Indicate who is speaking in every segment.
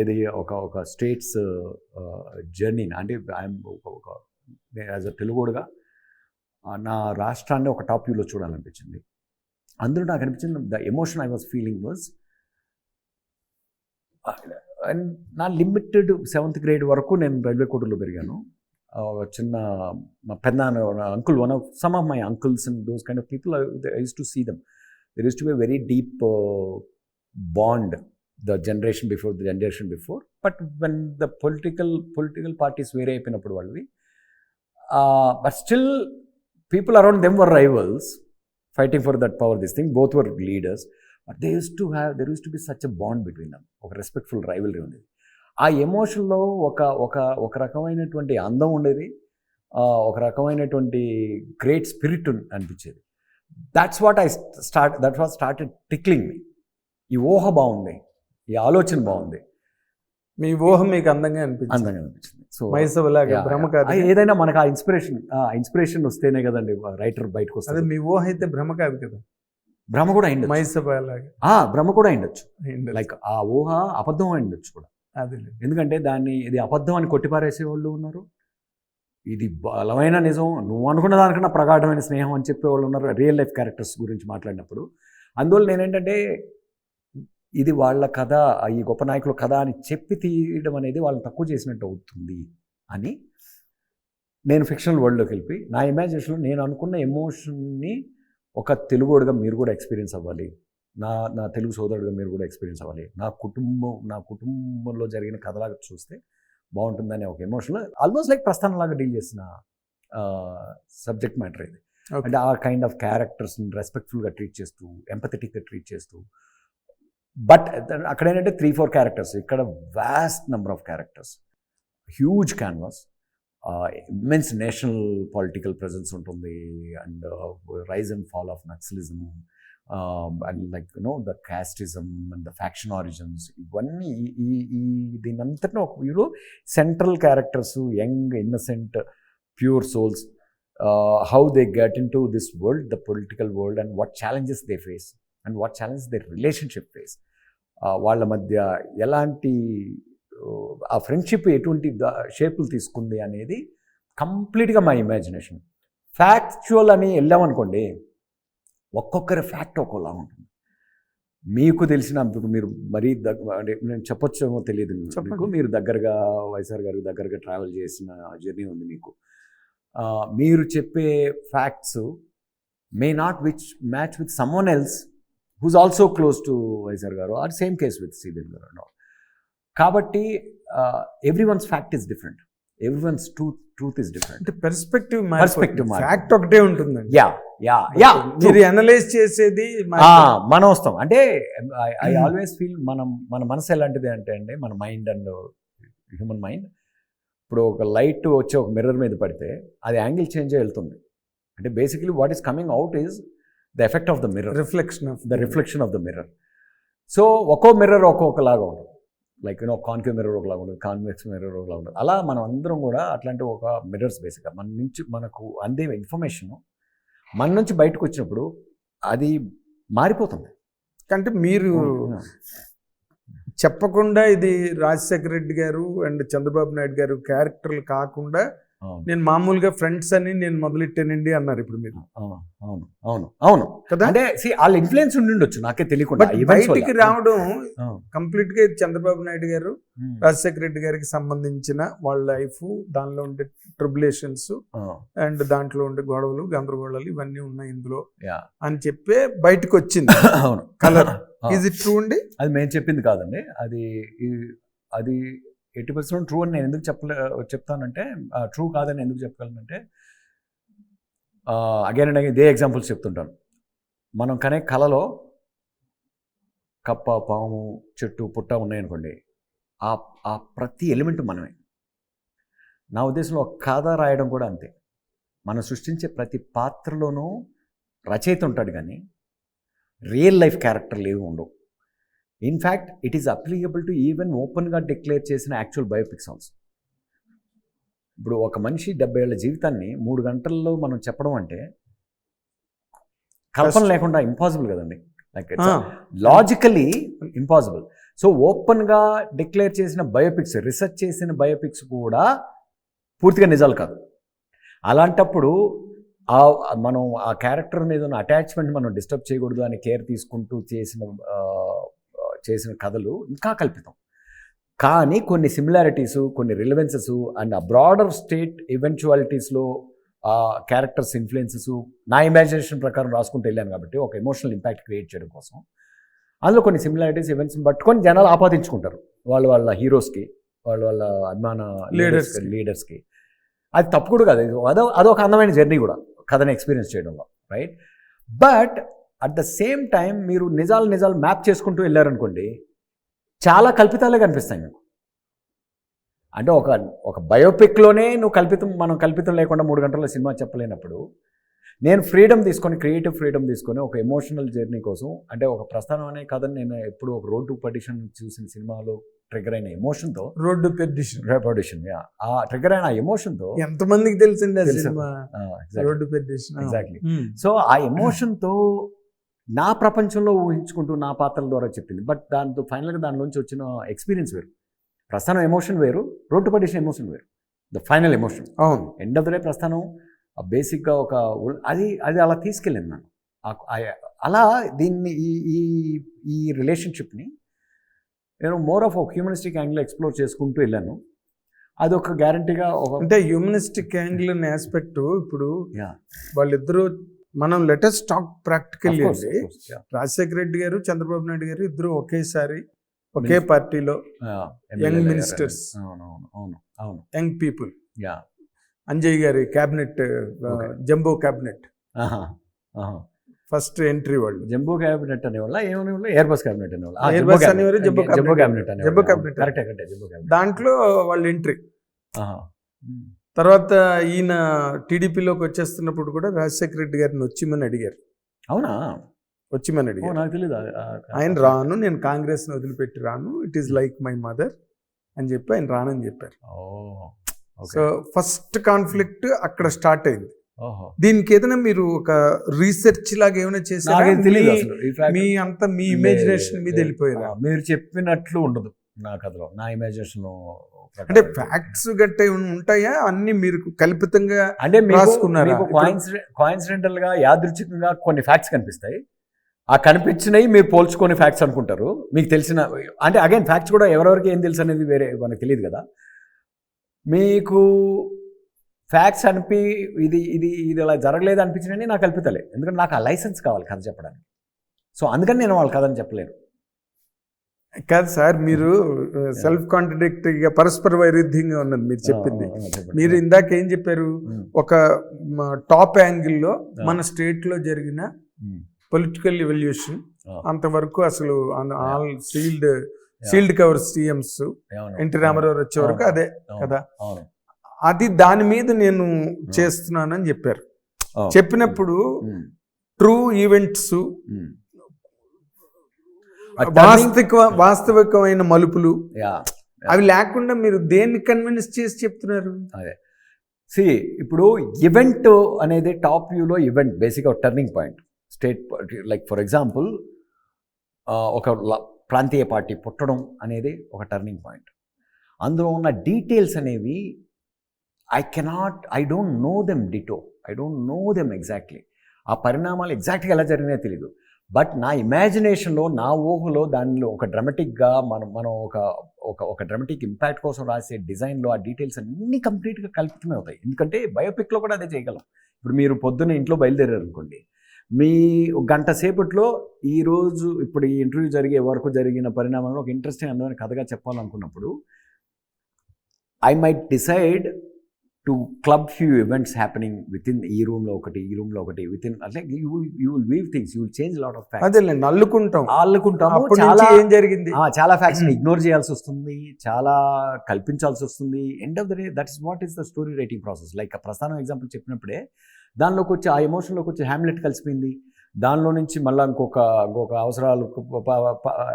Speaker 1: ఏది ఒక states journey అంటే ఐఎమ్ యాజ్ అ తెలుగుడుగా నా రాష్ట్రాన్ని ఒక టాప్ వ్యూలో చూడాలనిపించింది. అందులో నాకు అనిపించింది the emotion I was feeling was and నా లిమిటెడ్ 7th grade వరకు నేను రైల్వే కోటలో పెరిగాను. చిన్న మా పెద్ద uncle some of my uncles and those kind of people I use to see them. There use to be a very deep bond the generation before. But when the political parties వేరే అయిపోయినప్పుడు వాళ్ళవి, but still people around them were rivals fighting for that power, this thing, both were leaders, but there used to be such a bond between them, ఒక respectful rivalry ఉండేది. ఆ ఎమోషన్లో ఒక రకమైనటువంటి అందం ఉండేది, ఒక రకమైనటువంటి గ్రేట్ స్పిరిట్ అనిపించేది. దట్ వాట్ స్టార్టెడ్ టిక్లింగ్ మీ. ఈ ఊహ బాగుంది, ఈ ఆలోచన బాగుంది,
Speaker 2: మీ ఊహ మీకు అందంగా అనిపించింది.
Speaker 1: సో
Speaker 2: మైసవలాగా భ్రమ కాదు,
Speaker 1: ఏదైనా మనకు ఆ ఇన్స్పిరేషన్ వస్తేనే కదండి రైటర్ బయటకు వస్తుంది.
Speaker 2: మీ ఊహ అయితే భ్రమ కాదు కదా,
Speaker 1: భ్రమ కూడా అయింది.
Speaker 2: మైసవలాగా
Speaker 1: భ్రమ కూడా అయిండొచ్చు, లైక్ ఆ ఊహ అబద్ధం అయిండొచ్చు కూడా.
Speaker 2: అది
Speaker 1: ఎందుకంటే ఇది అబద్ధం అని కొట్టిపారేసే వాళ్ళు ఉన్నారు, ఇది బలమైన నిజం, నువ్వు అనుకున్న దానికన్నా ప్రగాఢమైన స్నేహం అని చెప్పేవాళ్ళు ఉన్నారు రియల్ లైఫ్ క్యారెక్టర్స్ గురించి మాట్లాడినప్పుడు. అందువల్ల నేనేంటంటే ఇది వాళ్ళ కథ, ఈ గొప్ప నాయకుల కథ అని చెప్పి తీయడం అనేది వాళ్ళని తక్కువ చేసినట్టు అవుతుంది అని నేను ఫిక్షనల్ వరల్డ్లోకి వెళ్ళి నా ఇమాజినేషన్లో నేను అనుకున్న ఎమోషన్ని ఒక తెలుగుడుగా మీరు కూడా ఎక్స్పీరియన్స్ అవ్వాలి, నా తెలుగు సోదరుడుగా మీరు కూడా ఎక్స్పీరియన్స్ అవ్వాలి, నా కుటుంబంలో జరిగిన కథలాగా చూస్తే బాగుంటుందనే ఒక ఎమోషన్లో ఆల్మోస్ట్ లైక్ ప్రస్థానంలాగా డీల్ చేసిన సబ్జెక్ట్ మ్యాటర్ ఇది. అంటే ఆ కైండ్ ఆఫ్ క్యారెక్టర్స్ని రెస్పెక్ట్ఫుల్గా ట్రీట్ చేస్తూ, ఎంపథెటిక్గా ట్రీట్ చేస్తూ. బట్ అక్కడ ఏంటంటే 3-4 క్యారెక్టర్స్, ఇక్కడ vast number of characters, huge canvas, immense national political presence ఉంటుంది, and rise and fall of Naxalism, and like the casteism and the faction origins, ఇవన్నీ దీనంతటిని ఒక వ్యూలో central characters, young innocent pure souls, how they get into this world, the political world, and what challenges they face and what challenges they relationship face. వాళ్ళ మధ్య ఎలాంటి ఆ friendship ఎటువంటి షేపులు తీసుకుంది అనేది కంప్లీట్గా మై ఇమాజినేషన్. ఫ్యాక్చువల్ అని వెళ్ళామనుకోండి, ఒక్కొక్కరి ఫ్యాక్ట్ ఒక్కోలా ఉంటుంది. మీకు తెలిసిన మీరు మరీ అంటే నేను చెప్పొచ్చేమో తెలియదు మీకు, మీరు దగ్గరగా వైఎస్ఆర్ గారికి దగ్గరగా ట్రావెల్ చేసిన జర్నీ ఉంది మీకు. మీరు చెప్పే facts may not match with someone else who's also close to YSR garu, or same case with Sridevi garu and all. కాబట్టి everyone's fact is different, everyone's truth is different.
Speaker 2: అంటే పర్స్పెక్టివ్ ఫ్యాక్ట్ ఒకటే ఉంటుందండి.
Speaker 1: యా
Speaker 2: మీరు అనలైజ్ చేసేది
Speaker 1: మనం వస్తాం. అంటే ఐ ఆల్వేస్ ఫీల్ మన మనసు ఎలాంటిది అంటే అండి, మన మైండ్ అండ్ హ్యూమన్ మైండ్, ఇప్పుడు ఒక లైట్ వచ్చి ఒక మిర్రర్ మీద పడితే అది యాంగిల్ చేంజ్ అయ్యి వెళ్తుంది. అంటే basically what is coming out is the effect of the mirror, reflection of the mirror. So ఒక్కో మిర్రర్ ఒక్కొక్కలాగా ఉంటుంది, లైక్ కాన్కేవ్ మిర్రర్ ఒకలాగా ఉంటుంది, కాన్వెక్స్ మిర్రర్ ఒకలాగా ఉంటుంది. అలా మనం అందరం కూడా అట్లాంటి ఒక మిర్రర్స్. బేసిక్గా మన నుంచి మనకు అందే ఇన్ఫర్మేషన్ మన నుంచి బయటకు వచ్చినప్పుడు అది మారిపోతుంది.
Speaker 2: అంటే మీరు చెప్పకుండా ఇది రాజశేఖర రెడ్డి గారు అండ్ చంద్రబాబు నాయుడు గారు క్యారెక్టర్లు కాకుండా నేను మామూలుగా ఫ్రెండ్స్ అని నేను మొదలెట్టానండి అన్నారు ఇప్పుడు మీరు.
Speaker 1: అవును కదా, అంటే వాళ్ళ ఇన్ఫ్లుయెన్స్ ఉండిండొచ్చు, నాకే తెలియకుండా.
Speaker 2: బయటికి రావడం కంప్లీట్ గా చంద్రబాబు నాయుడు గారు రాజశేఖర రెడ్డి గారికి సంబంధించిన వాళ్ళ లైఫ్, దానిలో ఉండే ట్రిబులేషన్స్ అండ్ దాంట్లో ఉండే గొడవలు గందరగోళాలు ఇవన్నీ ఉన్నాయి ఇందులో అని చెప్పే బయటకు వచ్చింది.
Speaker 1: అవును,
Speaker 2: కలర్ ఈజ్ ఇట్ ట్రూ అండి?
Speaker 1: అది మేము చెప్పింది కాదండి, అది 80% ట్రూ అని నేను ఎందుకు చెప్తానంటే, ట్రూ కాదని ఎందుకు చెప్పగలనంటే, అగైన్ అండ్ అగైన్ ఇదే ఎగ్జాంపుల్స్ చెప్తుంటాను. మనం కనే కళలో కప్ప, పాము, చెట్టు, పుట్ట ఉన్నాయనుకోండి, ఆ ప్రతి ఎలిమెంట్ మనమే. నా ఉద్దేశంలో ఒక కథ రాయడం కూడా అంతే. మనం సృష్టించే ప్రతి పాత్రలోనూ రచయిత ఉంటాడు, కానీ రియల్ లైఫ్ క్యారెక్టర్లు ఏవి ఉండవు. In fact it is applicable to even ఓపెన్గా డిక్లేర్ చేసిన యాక్చువల్ బయోపిక్స్ ఆల్సో. ఇప్పుడు ఒక మనిషి 70 ఏళ్ల జీవితాన్ని 3 గంటల్లో మనం చెప్పడం అంటే కల్పన లేకుండా ఇంపాసిబుల్ కదండి. Like logically impossible. సో ఓపెన్గా డిక్లేర్ చేసిన బయోపిక్స్, రీసెర్చ్ చేసిన బయోపిక్స్ కూడా పూర్తిగా నిజాలు కాదు. అలాంటప్పుడు మనం ఆ క్యారెక్టర్ మీద ఉన్న అటాచ్మెంట్ మనం డిస్టర్బ్ చేయకూడదు అని కేర్ తీసుకుంటూ చేసిన కథలు ఇంకా కల్పితం. కానీ కొన్ని సిమిలారిటీసు, కొన్ని రిలవెన్సెస్ అండ్ ఆ బ్రాడర్ స్టేట్ ఈవెంచువాలిటీస్లో ఆ క్యారెక్టర్స్ ఇన్ఫ్లుయెన్సెస్ నా ఇమాజినేషన్ ప్రకారం రాసుకుంటూ వెళ్ళాను కాబట్టి ఒక ఎమోషనల్ ఇంపాక్ట్ క్రియేట్ చేయడం కోసం అందులో కొన్ని సిమిలారిటీస్ ఈవెంట్స్ పట్టుకొని జనాలు ఆపాదించుకుంటారు వాళ్ళ హీరోస్కి, వాళ్ళ అభిమాన లీడర్స్కి. అది తప్పు కూడా కాదు, అదొక అందమైన జర్నీ కూడా కథని ఎక్స్పీరియన్స్ చేయడంలో, right? But at the same time మీరు నిజాలు మ్యాప్ చేసుకుంటూ వెళ్ళారనుకోండి, చాలా కల్పితాలే కనిపిస్తాయి మీకు. అంటే ఒక బయోపిక్లోనే మనం కల్పితం లేకుండా 3 గంటల సినిమా చెప్పలేనప్పుడు నేను క్రియేటివ్ ఫ్రీడమ్ తీసుకొని ఒక ఎమోషనల్ జర్నీ కోసం, అంటే ఒక ప్రస్థానం అనే కథని నేను ఎప్పుడు ఒక రోడ్ టు పర్డిషన్ చూసిన సినిమాలో ట్రిగర్ అయిన ఎమోషన్తో,
Speaker 2: రోడ్ టు పర్డిషన్
Speaker 1: ఆ ట్రిగర్ అయిన ఎమోషన్తో
Speaker 2: ఎంతమందికి తెలిసింది ఆ సినిమా, road to perdition.
Speaker 1: Exactly. So ఆ ఎమోషన్తో నా ప్రపంచంలో ఊహించుకుంటూ నా పాత్రల ద్వారా చెప్పింది. బట్ ఫైనల్గా దానిలోంచి వచ్చిన ఎక్స్పీరియన్స్ వేరు. ప్రస్థానం ఎమోషన్ వేరు, రోడ్ టు పర్డిషన్ ఎమోషన్ వేరు. ద ఫైనల్ ఎమోషన్, అవును, ఎండ్ ఆఫ్ ద డే ప్రస్థానం బేసిక్గా అది అలా తీసుకెళ్ళింది నన్ను. అలా దీన్ని ఈ రిలేషన్షిప్ని నేను మోర్ ఆఫ్ ఒక హ్యూమనిస్టిక్ యాంగిల్ ఎక్స్ప్లోర్ చేసుకుంటూ వెళ్ళాను. అదొక గ్యారంటీగా
Speaker 2: అంటే హ్యూమనిస్టిక్ యాంగిల్ అనే ఆస్పెక్ట్. ఇప్పుడు వాళ్ళిద్దరూ మనం latest talk practical Rajasekhara Reddy garu, Chandrababu Naidu garu ఇద్దరు ఒకేసారి ఒకే పార్టీలో young ministers, young people. Anjaiah గారి cabinet, jumbo cabinet first entry. వాళ్ళు
Speaker 1: జంబో క్యాబినెట్ అనేవాళ్ళ, ఏమనేవాళ్ళు, ఎయిర్ బస్ క్యాబినెట్ అనేవాళ్ళు,
Speaker 2: జంబో క్యాబినెట్. దాంట్లో వాళ్ళు ఎంట్రీ. తర్వాత ఈయన టీడీపీలోకి వచ్చేస్తున్నప్పుడు కూడా రాజశేఖర రెడ్డి గారిని వచ్చిమని అడిగారు.
Speaker 1: అవునా?
Speaker 2: వచ్చిమని అడిగారు.
Speaker 1: నాకు తెలియదు.
Speaker 2: ఆయన రాను, నేను కాంగ్రెస్ని వదిలిపెట్టి రాను, it is like my mother అని చెప్పి ఆయన రానని చెప్పారు. సో ఫస్ట్ కాన్ఫ్లిక్ట్ అక్కడ స్టార్ట్ అయింది. దీనికి ఏదైనా మీరు ఒక రీసెర్చ్ లాగా ఏమైనా చేశారా? మీ అంతా మీ ఇమాజినేషన్ మీద వెళ్ళిపోయారా?
Speaker 1: మీరు చెప్పినట్లు ఉండదు నా కథలో, నా ఇమాజినేషన్.
Speaker 2: అంటే ఫ్యాక్ట్స్ గట్టే ఉంటాయా, అన్ని మీరు కల్పితంగా
Speaker 1: అంటే రాసుకున్నారా? కోయిన్సిడెంటల్ గా, యాదృచ్ఛికంగా కొన్ని ఫ్యాక్ట్స్ కనిపిస్తాయి. ఆ కనిపించినవి మీరు పోల్చుకొని ఫ్యాక్ట్స్ అనుకుంటారు. మీకు తెలిసిన, అంటే అగైన్ ఫ్యాక్ట్స్ కూడా ఎవరెవరికి ఏం తెలుసు అనేది వేరే మనకు తెలియదు కదా. మీకు ఫ్యాక్ట్స్ ఇది ఇలా జరగలేదు అనిపించినవి నాకు కల్పితలే, ఎందుకంటే నాకు ఆ లైసెన్స్ కావాలి కథ చెప్పడానికి. సో అందుకని నేను వాళ్ళ కథని చెప్పలేను.
Speaker 2: కాదు సార్, మీరు సెల్ఫ్ కాంట్రడిక్టరీగా, పరస్పర వైరుధ్యంగా ఉన్నది మీరు చెప్పింది. మీరు ఇందాక ఏం చెప్పారు, ఒక టాప్ యాంగిల్లో మన స్టేట్లో జరిగిన పొలిటికల్ ఎవల్యూషన్ అంతవరకు అసలు all sealed cover CMs NT Rama Rao వచ్చే వరకు అదే కదా, అది దాని మీద నేను చేస్తున్నానని చెప్పారు. చెప్పినప్పుడు ట్రూ ఈవెంట్స్, వాస్తవికమైన మలుపులు అవి లేకుండా మీరు దేన్ని కన్విన్స్ చేసి చెప్తున్నారు?
Speaker 1: అదే ఇప్పుడు ఈవెంట్ అనేది టాప్ వ్యూలో ఈవెంట్ బేసిక్గా ఒక turning point. State, like for example ఒక ప్రాంతీయ పార్టీ పుట్టడం అనేది ఒక టర్నింగ్ పాయింట్. అందులో ఉన్న డీటెయిల్స్ అనేవి I don't know them ditto, I don't know them exactly. ఆ పరిణామాలు ఎగ్జాక్ట్గా ఎలా జరిగినాయో తెలీదు. బట్ నా ఇమాజినేషన్లో, నా ఊహలో దానిలో ఒక డ్రామాటిక్గా మనం ఒక డ్రామాటిక్ ఇంపాక్ట్ కోసం రాసే డిజైన్లో ఆ డీటెయిల్స్ అన్నీ కంప్లీట్గా కల్పితమే అవుతాయి. ఎందుకంటే బయోపిక్లో కూడా అదే చేయగలం. ఇప్పుడు మీరు పొద్దున్న ఇంట్లో బయలుదేరారు అనుకోండి, మీ గంట సేపట్లో ఈరోజు ఇప్పుడు ఈ ఇంటర్వ్యూ జరిగే వరకు జరిగిన పరిణామాలను ఒక ఇంట్రెస్టింగ్ అందమైన కథగా చెప్పాలనుకున్నప్పుడు I might decide to club few events happening within ఈ రూమ్లో ఒకటి, ఈ రూమ్లో ఒకటి, విత్ ఇన్ అంటే you will weave things, you will change lot of facts.
Speaker 2: అదేలేండి, అల్లుకుంటాము.
Speaker 1: చాలా
Speaker 2: ఏం జరిగింది,
Speaker 1: చాలా ఫ్యాక్ట్స్ ఇగ్నోర్ చేయాల్సి వస్తుంది, చాలా కల్పించాల్సి వస్తుంది. End of the day that is what is the story writing process. Like ప్రస్థానం ఎగ్జాంపుల్ చెప్పినప్పుడే దానిలోకి వచ్చి ఆ ఎమోషన్లోకి వచ్చి హ్యామ్లెట్ కలిసిపోయింది. దానిలో నుంచి మళ్ళీ ఇంకొక అవసరాలు,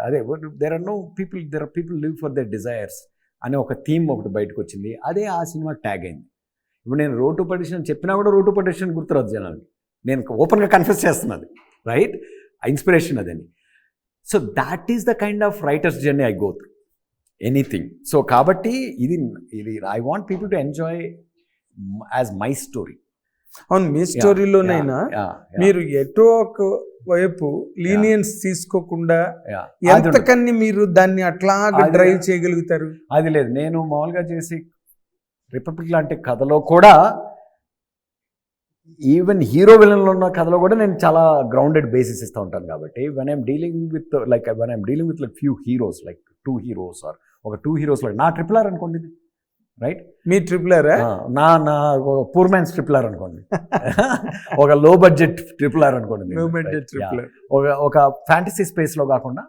Speaker 1: అదే there are people live for their desires అనే ఒక థీమ్ ఒకటి బయటకు వచ్చింది. అదే ఆ సినిమా ట్యాగ్ అయింది. ఇప్పుడు నేను రోడ్ టు పర్డిషన్ చెప్పినా కూడా రోడ్ టు పర్డిషన్ గుర్తురాదు జనానికి. నేను ఓపెన్గా కన్ఫెస్ చేస్తున్నది, రైట్? ఆ ఇన్స్పిరేషన్ అదని. So that is the kind of writers journey I go through anything. So కాబట్టి ఇది I want people to enjoy as my story.
Speaker 2: అవును, మీ స్టోరీలోనైనా మీరు ఎటో ఒక వైపు లీనియన్స్ తీసుకోకుండా ఎంతకన్ని మీరు దాన్ని అట్లాగా డ్రైవ్ చేయగలుగుతారు?
Speaker 1: అది లేదు. నేను మామూలుగా చేసి రిపబ్లిక్ లాంటి కథలో కూడా ఈవెన్ హీరో విలన్లో ఉన్న కథలో కూడా నేను చాలా గ్రౌండెడ్ బేసిస్ ఇస్తూ ఉంటాను. కాబట్టి when I'm dealing with like few heroes, like 2 heroes or ఒక 2 heroes, like నా ట్రిపుల్ ఆర్ అనుకోండి, రైట్?
Speaker 2: మీ ట్రిపులర్
Speaker 1: నా పూర్ మ్యాన్స్ ట్రిపుల్ ఆర్ అనుకోండి, ఒక లో బడ్జెట్ ట్రిపుల్ ఆర్ అనుకోండి, ఒక ఫ్యాంటసీ స్పేస్లో కాకుండా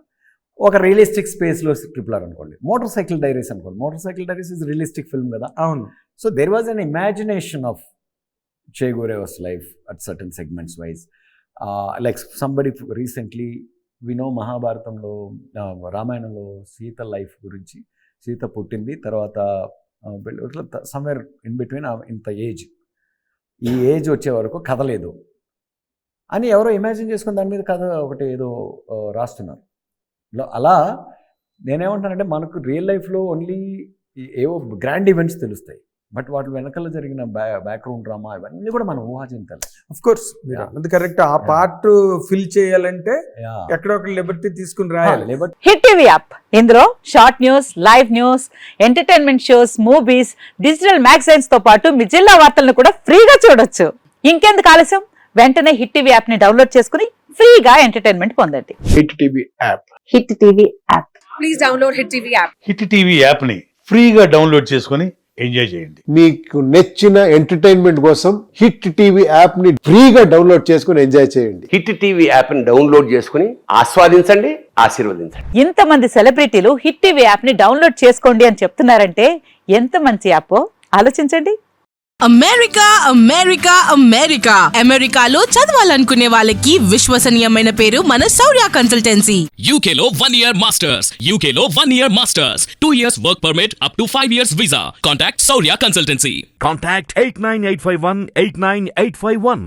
Speaker 1: ఒక రియలిస్టిక్ స్పేస్లో ట్రిపుల్ ఆర్ అనుకోండి. మోటార్ సైకిల్ డైరీస్ అనుకోండి. Motor cycle diaries is realistic film కదా.
Speaker 2: అవును.
Speaker 1: So there was an imagination of Che Guevara's life at certain segments wise. Like somebody recently, we know మహాభారతంలో రామాయణంలో సీత లైఫ్ గురించి, సీత పుట్టింది, తర్వాత సమ్వేర్ ఇన్ బిట్వీన్ ఇంత age, ఈ ఏజ్ వచ్చే వరకు కథ లేదు అని ఎవరో ఇమాజిన్ చేసుకుని దాని మీద కథ ఒకటి ఏదో రాస్తున్నారు. అలా నేనేమంటానంటే మనకు రియల్ లైఫ్లో ఓన్లీ ఏవో గ్రాండ్ ఈవెంట్స్ తెలుస్తాయి, బట్ వాటి వెనకాల జరిగిన బ్యాక్గ్రౌండ్ డ్రామా ఇవన్నీ కూడా మనం ఊహాజనించాలి.
Speaker 2: ఆఫ్ కోర్స్ అది కరెక్ట్. ఆ పార్ట్ ఫిల్ చేయాలంటే ఎక్కడో ఒక లిబర్టీ తీసుకుని రాయాలి.
Speaker 3: హిట్ టీవీ యాప్, ఇందులో short news, live news, entertainment shows, movies, digital magazines తో పాటు మీ జిల్లా వార్తలను కూడా ఫ్రీగా చూడొచ్చు. ఇంకెందుకు ఆలస్యం, వెంటనే హిట్ టీవీ యాప్ ని డౌన్లోడ్ చేసుకుని ఫ్రీగా ఎంటర్టైన్మెంట్ పొందండి.
Speaker 4: Hit TV app.
Speaker 3: Hit TV app.
Speaker 5: Please download hit TV app.
Speaker 6: Hit TV app ని ఫ్రీగా డౌన్లోడ్ చేసుకొని ఎంజాయ్ చేయండి.
Speaker 4: మీకు నచ్చిన ఎంటర్టైన్మెంట్ కోసం హిట్ టీవీ యాప్ ని ఫ్రీగా డౌన్లోడ్ చేసుకుని ఎంజాయ్ చేయండి.
Speaker 7: హిట్ టీవీ యాప్ ని డౌన్లోడ్ చేసుకుని ఆస్వాదించండి, ఆశీర్వదించండి.
Speaker 3: ఇంతమంది సెలబ్రిటీలు హిట్ టీవీ యాప్ ని డౌన్లోడ్ చేసుకోండి అని చెప్తున్నారంటే ఎంత మంచి యాప్ ఆలోచించండి.
Speaker 8: అమెరికా అమెరికా అమెరికా అమెరికాలో చదవాలనుకునే వాళ్ళకి విశ్వసనీయమైన పేరు మన శౌర్య కన్సల్టెన్సీ.
Speaker 9: UK లో 1 year masters, UK లో 1 year masters, 2 years work permit up to 5 years visa. Contact Saurya Consultancy.
Speaker 10: Contact 89851 89851.